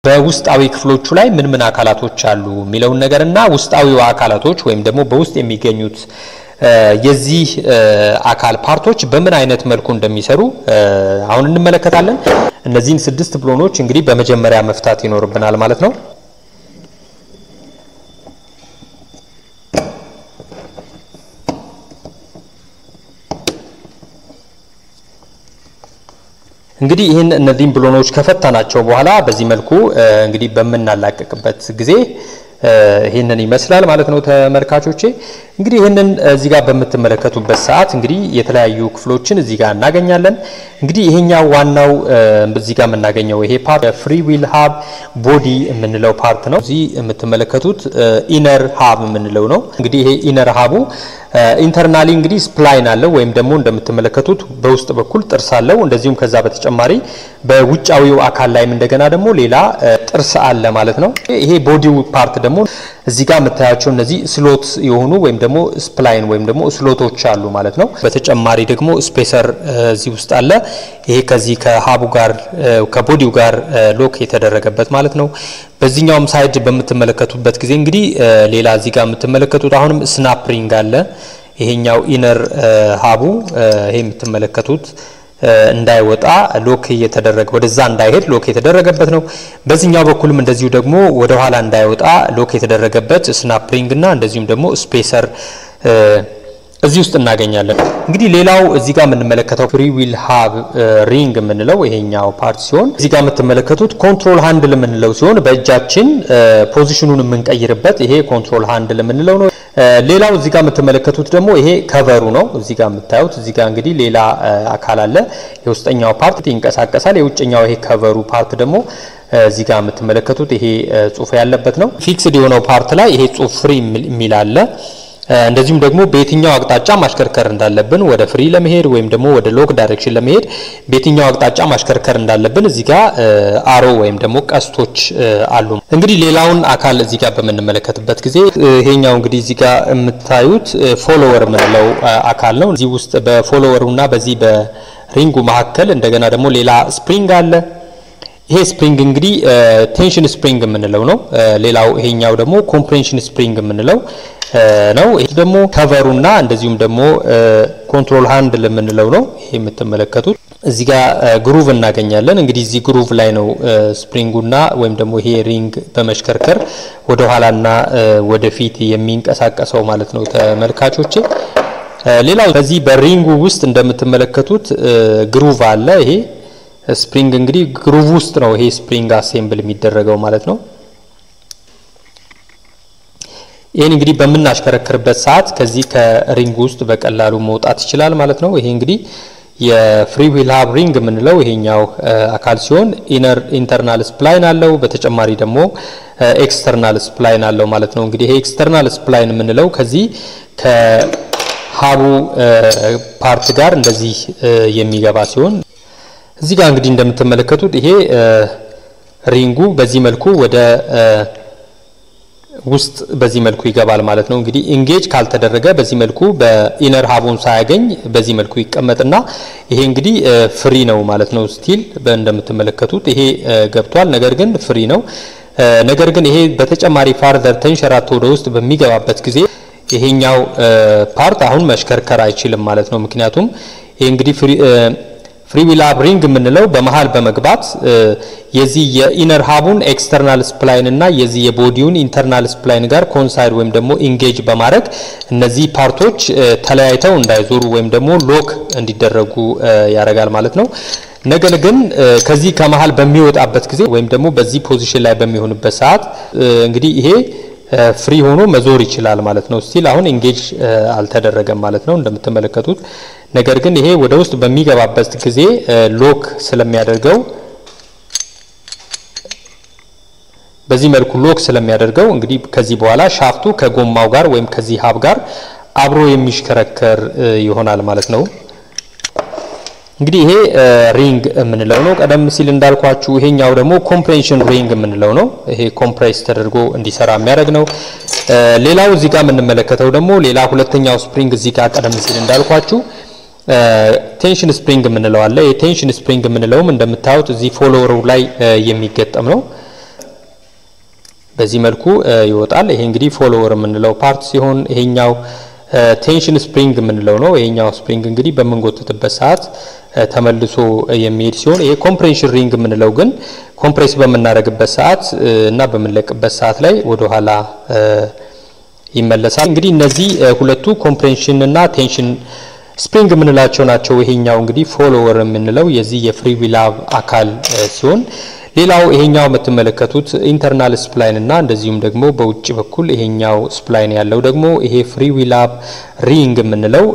በውስጣዊ ክፍሎቹ ላይ ምን አካላቶች አሉ የሚለውን ነገርና ውስጣዊው አካላቶች ወይም ደግሞ በውስጥ የሚገኙት የዚህ አካል ፓርቶች በምን አይነት መልኩ እንደሚሰሩ አሁን እንመለከታለን። እነዚህን 6 ብሎኖች እንግዲህ በመጀመሪያ መፍታት ይኖርብናል ማለት ነው። እንግዲህ እነዚህን ብሎኖች ከፈታናቸው በኋላ በዚህ መልኩ እንግዲህ በመናላቀቅበት ጊዜ ይሄንን ይመስላል ማለት ነው ተመልካቾቼ። እንግዲህ ይሄንን እዚህ ጋር በመተመለከቱበት ሰዓት እንግዲህ የተለያዩ ክፍሎችን እዚህ ጋር እናገኛለን። እንግዲህ ይሄኛው ዋናው እዚህ ጋር የምናገኘው ይሄ ፓርት ፍሪ ዊል ሃብ ቦዲ የምንለው ፓርት ነው። እዚህ የምትመለከቱት ኢነር ሃብ የምንለው ነው። እንግዲህ ይሄ ኢነር ሃቡ ኢንተርናሊ እንግዲህ ስፕላይን አለው ወይም ደግሞ እንደምትመለከቱት በውስጥ በኩል ጥርስ አለው። እንደዚሁም ከዛ በተጨማሪ በውጫዊው አካል ላይም እንደገና ደግሞ ሌላ ጥርስ አለ ማለት ነው። ይሄ ቦዲው ፓርት ደግሞ እዚህ ጋር የምታያቸው እነዚህ ስሎት የሆኑ ወይም ደግሞ ስፕላይን ወይም ደግሞ ስሎቶች አሉ ማለት ነው። በተጨማሪ ደግሞ ስፔሰር እዚህ ውስጥ አለ። ይሄ ከዚህ ከሃቡ ጋር ከቦዲው ጋር ሎክ የተደረገበት ማለት ነው። በዚህኛውም ሳይድ በመተመለከቱበት ጊዜ እንግዲህ ሌላ እዚህ ጋር የምትመለከቱት አሁንም ስናፕ ሪንግ አለ። ይሄኛው ኢነር ሃቡ ይሄ የምትመለከቱት እንዳይወጣ ሎክ የተደረገ ወደዛ እንዳይሄድ ሎክ የተደረገበት ነው። በዚህኛው በኩልም እንደዚሁ ደግሞ ወደ ኋላ እንዳይወጣ ሎክ የተደረገበት ስናፕ ሪንግ እና እንደዚሁም ደግሞ ስፔሰር እዚህ ውስጥ እናገኛለን። እንግዲህ ሌላው እዚህ ጋር የምንመለከተው ፍሪ ዊል ሃብ ሪንግ የምንለው ይሄኛው ፓርት ሲሆን እዚህ ጋር የምትመለከቱት ኮንትሮል ሃንድል የምንለው ሲሆን በእጃችን ፖዚሽኑን የምንቀይርበት ይሄ ኮንትሮል ሃንድል የምንለው ነው። ሌላው እዚህ ጋር የምትመለከቱት ደግሞ ይሄ ከቨሩ ነው። እዚህ ጋር የምታዩት እዚህ ጋር እንግዲህ ሌላ አካል አለ። የውስጠኛው ፓርት ይንቀሳቀሳል። የውጭኛው ይሄ ከቨሩ ፓርት ደግሞ እዚህ ጋር የምትመለከቱት ይሄ ጽሁፍ ያለበት ነው። ፊክስድ የሆነው ፓርት ላይ ይሄ ጽሁፍ ፍሪ የሚል አለ። እንደዚሁም ደግሞ በየትኛው አቅጣጫ ማሽከርከር እንዳለብን ወደ ፍሪ ለመሄድ ወይም ደግሞ ወደ ሎክ ዳይሬክሽን ለመሄድ በየትኛው አቅጣጫ ማሽከርከር እንዳለብን እዚህ ጋር አሮ ወይም ደግሞ ቀስቶች አሉ። እንግዲህ ሌላውን አካል እዚህ ጋር በመንመለከትበት ጊዜ ይሄኛው እንግዲህ እዚህ ጋር የምታዩት ፎሎወር የምንለው አካል ነው። እዚህ ውስጥ በፎሎወሩና በዚህ በሪንጉ መካከል እንደገና ደግሞ ሌላ ስፕሪንግ አለ። ይሄ ስፕሪንግ እንግዲህ ቴንሽን ስፕሪንግ የምንለው ነው። ሌላው ይሄኛው ደግሞ ኮምፕሬንሽን ስፕሪንግ የምንለው ነው። ይሄ ደግሞ ከቨሩና እንደዚሁም ደግሞ ኮንትሮል ሃንድል የምንለው ነው። ይሄ የምትመለከቱት እዚህ ጋር ግሩቭ እናገኛለን። እንግዲህ እዚህ ግሩቭ ላይ ነው ስፕሪንጉና ወይም ደግሞ ይሄ ሪንግ በመሽከርከር ወደ ኋላና ወደፊት የሚንቀሳቀሰው ማለት ነው ተመልካቾቼ። ሌላው በዚህ በሪንጉ ውስጥ እንደምትመለከቱት ግሩቭ አለ። ይሄ ስፕሪንግ እንግዲህ ግሩቭ ውስጥ ነው ይሄ ስፕሪንግ አሴምብል የሚደረገው ማለት ነው። ይሄን እንግዲህ በመናሽከረክርበት ሰዓት ከዚህ ከሪንግ ውስጥ በቀላሉ መውጣት ይችላል ማለት ነው። ይሄ እንግዲህ የፍሪ ዊል ሃብ ሪንግ የምንለው ይሄኛው አካል ሲሆን ኢንተርናል ስፕላይን አለው። በተጨማሪ ደግሞ ኤክስተርናል ስፕላይን አለው ማለት ነው። እንግዲህ ይሄ ኤክስተርናል ስፕላይን የምንለው ከዚህ ከሃቡ ፓርት ጋር እንደዚህ የሚገባ ሲሆን እዚህ ጋር እንግዲህ እንደምትመለከቱት ይሄ ሪንጉ በዚህ መልኩ ወደ ውስጥ በዚህ መልኩ ይገባል ማለት ነው። እንግዲህ ኢንጌጅ ካልተደረገ በዚህ መልኩ በኢነር ሃቡን ሳያገኝ በዚህ መልኩ ይቀመጥና ይሄ እንግዲህ ፍሪ ነው ማለት ነው። ስቲል እንደምትመለከቱት ይሄ ገብቷል፣ ነገር ግን ፍሪ ነው። ነገር ግን ይሄ በተጨማሪ ፋርዘር ተንሸራቶ ወደ ውስጥ በሚገባበት ጊዜ ይሄኛው ፓርት አሁን መሽከርከር አይችልም ማለት ነው። ምክንያቱም ይሄ እንግዲህ ፍሪ ዊል ሃብ ሪንግ የምንለው በመሃል በመግባት የዚህ የኢነር ሃቡን ኤክስተርናል ስፕላይን እና የዚህ የቦዲውን ኢንተርናል ስፕላይን ጋር ኮንሳይድ ወይም ደግሞ ኢንጌጅ በማድረግ እነዚህ ፓርቶች ተለያይተው እንዳይዞሩ ወይም ደግሞ ሎክ እንዲደረጉ ያደርጋል ማለት ነው። ነገር ግን ከዚህ ከመሃል በሚወጣበት ጊዜ ወይም ደግሞ በዚህ ፖዚሽን ላይ በሚሆንበት ሰዓት እንግዲህ ይሄ ፍሪ ሆኖ መዞር ይችላል ማለት ነው። ስቲል አሁን ኢንጌጅ አልተደረገም ማለት ነው እንደምትመለከቱት። ነገር ግን ይሄ ወደ ውስጥ በሚገባበት ጊዜ ሎክ ስለሚያደርገው በዚህ መልኩ ሎክ ስለሚያደርገው እንግዲህ ከዚህ በኋላ ሻፍቱ ከጎማው ጋር ወይም ከዚህ ሃብ ጋር አብሮ የሚሽከረከር ይሆናል ማለት ነው። እንግዲህ ይሄ ሪንግ የምንለው ነው። ቀደም ሲል እንዳልኳችሁ ይሄኛው ደግሞ ኮምፕሬንሽን ሪንግ የምንለው ነው። ይሄ ኮምፕሬስ ተደርጎ እንዲሰራ የሚያደርግ ነው። ሌላው እዚህ ጋር የምንመለከተው ደግሞ ሌላ ሁለተኛው ስፕሪንግ እዚህ ጋር ቀደም ሲል እንዳልኳችሁ ቴንሽን ስፕሪንግ የምንለው አለ። የቴንሽን ስፕሪንግ የምንለውም እንደምታዩት እዚህ ፎሎወሩ ላይ የሚገጠም ነው። በዚህ መልኩ ይወጣል። ይሄ እንግዲህ ፎሎወር የምንለው ፓርት ሲሆን ይሄኛው ቴንሽን ስፕሪንግ የምንለው ነው። ይሄኛው ስፕሪንግ እንግዲህ በመንጎትበት ሰዓት ተመልሶ የሚሄድ ሲሆን ይሄ ኮምፕሬሽን ሪንግ የምንለው ግን ኮምፕሬስ በመናረግበት ሰዓት እና በመለቅበት ሰዓት ላይ ወደ ኋላ ይመለሳል። እንግዲህ እነዚህ ሁለቱ ኮምፕሬሽን እና ቴንሽን ስፕሪንግ የምንላቸው ናቸው። ይሄኛው እንግዲህ ፎሎወር የምንለው የዚህ የፍሪ ዊል ሃብ አካል ሲሆን ሌላው ይሄኛው የምትመለከቱት ኢንተርናል ስፕላይን እና እንደዚሁም ደግሞ በውጭ በኩል ይሄኛው ስፕላይን ያለው ደግሞ ይሄ ፍሪ ዊል ሃብ ሪንግ የምንለው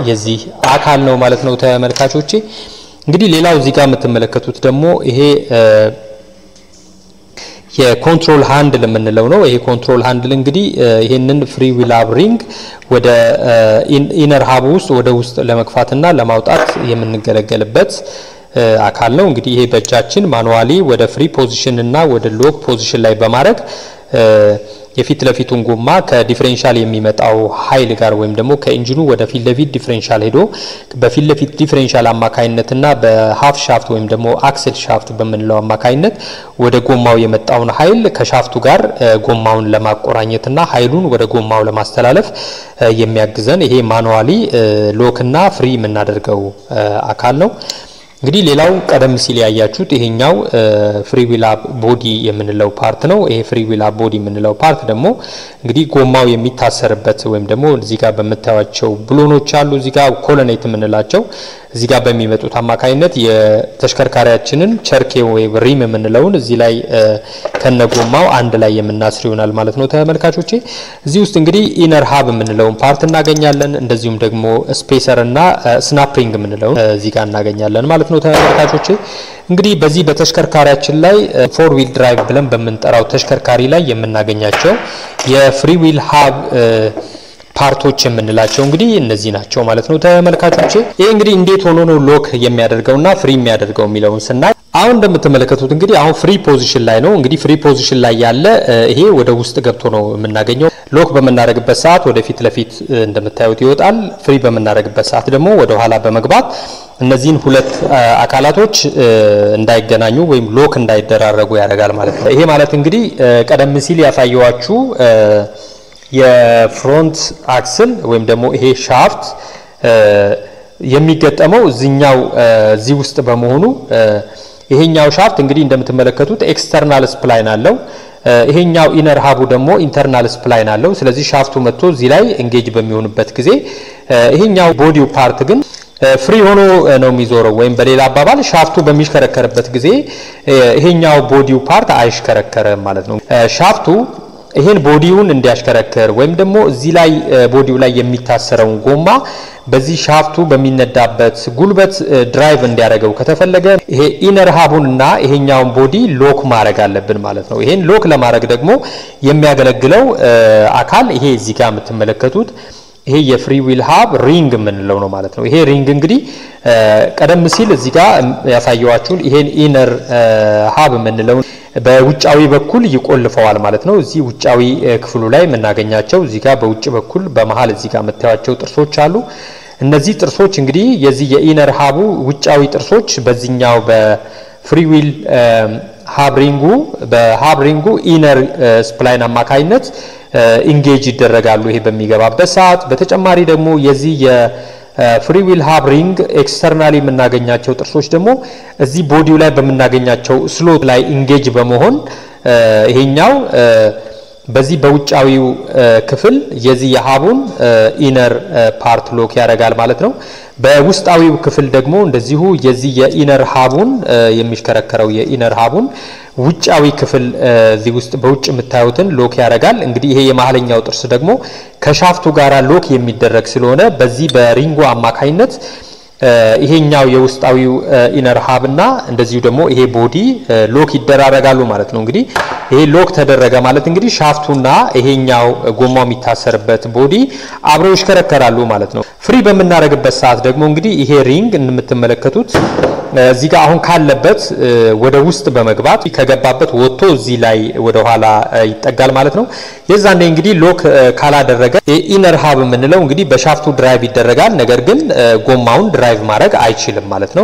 የዚህ አካል ነው ማለት ነው ተመልካቾቼ። እንግዲህ ሌላው እዚህ ጋር የምትመለከቱት ደግሞ ይሄ የኮንትሮል ሃንድል የምንለው ነው። ይሄ ኮንትሮል ሃንድል እንግዲህ ይሄንን ፍሪ ዊል ሃብ ሪንግ ወደ ኢነር ሃብ ውስጥ ወደ ውስጥ ለመግፋትና ለማውጣት የምንገለገልበት አካል ነው። እንግዲህ ይሄ በእጃችን ማኑዋሊ ወደ ፍሪ ፖዚሽን እና ወደ ሎክ ፖዚሽን ላይ በማድረግ የፊት ለፊቱን ጎማ ከዲፈረንሻል የሚመጣው ኃይል ጋር ወይም ደግሞ ከኢንጂኑ ወደ ፊት ለፊት ዲፈረንሻል ሄዶ በፊት ለፊት ዲፈረንሻል አማካይነትና በሃፍ ሻፍት ወይም ደግሞ አክሰል ሻፍት በመንለው አማካይነት ወደ ጎማው የመጣውን ኃይል ከሻፍቱ ጋር ጎማውን ለማቆራኘትና ኃይሉን ወደ ጎማው ለማስተላለፍ የሚያግዘን ይሄ ማኑዋሊ ሎክና ፍሪ የምናደርገው አካል ነው። እንግዲህ ሌላው ቀደም ሲል ያያችሁት ይሄኛው ፍሪ ዊል ሃብ ቦዲ የምንለው ፓርት ነው። ይሄ ፍሪ ዊል ሃብ ቦዲ የምንለው ፓርት ደግሞ እንግዲህ ጎማው የሚታሰርበት ወይም ደግሞ እዚህ ጋር በመታያቸው ብሎኖች አሉ እዚህ ጋር ኮሎኔት የምንላቸው እዚህ ጋር በሚመጡት አማካይነት የተሽከርካሪያችንን ቸርኬ ወይ ሪም የምንለውን እዚህ ላይ ከነጎማው አንድ ላይ የምናስር ይሆናል ማለት ነው ተመልካቾቼ። እዚህ ውስጥ እንግዲህ ኢነር ሃብ የምንለውን ፓርት እናገኛለን። እንደዚሁም ደግሞ ስፔሰር እና ስናፕሪንግ የምንለውን እዚህ ጋር እናገኛለን ማለት ነው ተመልካቾቼ። እንግዲህ በዚህ በተሽከርካሪያችን ላይ ፎር ዊል ድራይቭ ብለን በመንጠራው ተሽከርካሪ ላይ የምናገኛቸው የፍሪ ዊል ሃብ ፓርቶች የምንላቸው እንግዲህ እነዚህ ናቸው ማለት ነው ተመልካቾቼ። ይሄ እንግዲህ እንዴት ሆኖ ነው ሎክ የሚያደርገውና ፍሪ የሚያደርገው የሚለውን ስናይ አሁን እንደምትመለከቱት እንግዲህ አሁን ፍሪ ፖዚሽን ላይ ነው። እንግዲህ ፍሪ ፖዚሽን ላይ ያለ ይሄ ወደ ውስጥ ገብቶ ነው የምናገኘው። ሎክ በመናረግበት ሰዓት ወደ ፊት ለፊት እንደምታዩት ይወጣል። ፍሪ በመናረግበት ሰዓት ደግሞ ወደ ኋላ በመግባት እነዚህን ሁለት አካላቶች እንዳይገናኙ ወይም ሎክ እንዳይደራረጉ ያደርጋል ማለት ነው። ይሄ ማለት እንግዲህ ቀደም ሲል ያሳየዋችሁ የፍሮንት አክስል ወይም ደግሞ ይሄ ሻፍት የሚገጠመው እዚህ ውስጥ በመሆኑ ይሄኛው ሻፍት እንግዲህ እንደምትመለከቱት ኤክስተርናል ስፕላይን አለው። ይሄኛው ኢነር ሃቡ ደግሞ ኢንተርናል ስፕላይን አለው። ስለዚህ ሻፍቱ መጥቶ እዚህ ላይ ኤንጌጅ በሚሆንበት ጊዜ ይሄኛው ቦዲው ፓርት ግን ፍሪ ሆኖ ነው የሚዞረው ወይም በሌላ አባባል ሻፍቱ በሚሽከረከርበት ጊዜ ይሄኛው ቦዲው ፓርት አይሽከረከርም ማለት ነው። ሻፍቱ ይሄን ቦዲውን እንዲያሽከረክር ወይም ደግሞ እዚህ ላይ ቦዲው ላይ የሚታሰረውን ጎማ በዚህ ሻፍቱ በሚነዳበት ጉልበት ድራይቭ እንዲያደርገው ከተፈለገ ይሄ ኢነር ሃቡንና ይሄኛውን ቦዲ ሎክ ማድረግ አለብን ማለት ነው። ይሄን ሎክ ለማድረግ ደግሞ የሚያገለግለው አካል ይሄ እዚህ ጋር የምትመለከቱት ይሄ የፍሪ ዊል ሃብ ሪንግ የምንለው ነው ማለት ነው። ይሄ ሪንግ እንግዲህ ቀደም ሲል እዚህ ጋር ያሳየዋችሁን ይሄን ኢነር ሃብ የምንለው በውጫዊ በኩል ይቆልፈዋል ማለት ነው። እዚህ ውጫዊ ክፍሉ ላይ የምናገኛቸው እዚህ ጋር በውጭ በኩል በመሃል እዚህ ጋር የምታዩቸው ጥርሶች አሉ። እነዚህ ጥርሶች እንግዲህ የዚህ የኢነር ሃቡ ውጫዊ ጥርሶች በዚህኛው በፍሪ ዊል ሃብ ሪንጉ ኢነር ስፕላይን አማካይነት ኢንጌጅ ይደረጋሉ ይሄ በሚገባበት ሰዓት። በተጨማሪ ደግሞ የዚህ ፍሪ ዊል ሃብ ሪንግ ኤክስተርናሊ የምናገኛቸው ጥርሶች ደግሞ እዚህ ቦዲው ላይ በመናገኛቸው ስሎት ላይ ኢንጌጅ በመሆን ይሄኛው በዚህ በውጫዊው ክፍል የዚህ የሃቡን ኢነር ፓርት ሎክ ያደርጋል ማለት ነው። በውስጣዊው ክፍል ደግሞ እንደዚሁ የዚህ የኢነር ሃቡን የሚሽከረከረው የኢነር ሃቡን ውጫዊ ክፍል እዚህ ውስጥ በውጭ የምታዩትን ሎክ ያደርጋል። እንግዲህ ይሄ የማህለኛው ጥርስ ደግሞ ከሻፍቱ ጋራ ሎክ የሚደረግ ስለሆነ በዚህ በሪንጉ አማካይነት ይሄኛው የውስጣዊው ኢነር ሃብና እንደዚሁ ደግሞ ይሄ ቦዲ ሎክ ይደራረጋሉ ማለት ነው። እንግዲህ ይሄ ሎክ ተደረገ ማለት እንግዲህ ሻፍቱና ይሄኛው ጎማው የሚታሰርበት ቦዲ አብረው ይሽከረከራሉ ማለት ነው። ፍሪ በመናረግበት ሰዓት ደግሞ እንግዲህ ይሄ ሪንግ እንደምትመለከቱት እዚህ ጋር አሁን ካለበት ወደ ውስጥ በመግባት ከገባበት ወጥቶ እዚህ ላይ ወደ ኋላ ይጠጋል ማለት ነው። የዛኔ እንግዲህ ሎክ ካላደረገ ኢነር ሃብ የምንለው እንግዲህ በሻፍቱ ድራይቭ ይደረጋል፣ ነገር ግን ጎማውን ድራይቭ ማድረግ አይችልም ማለት ነው።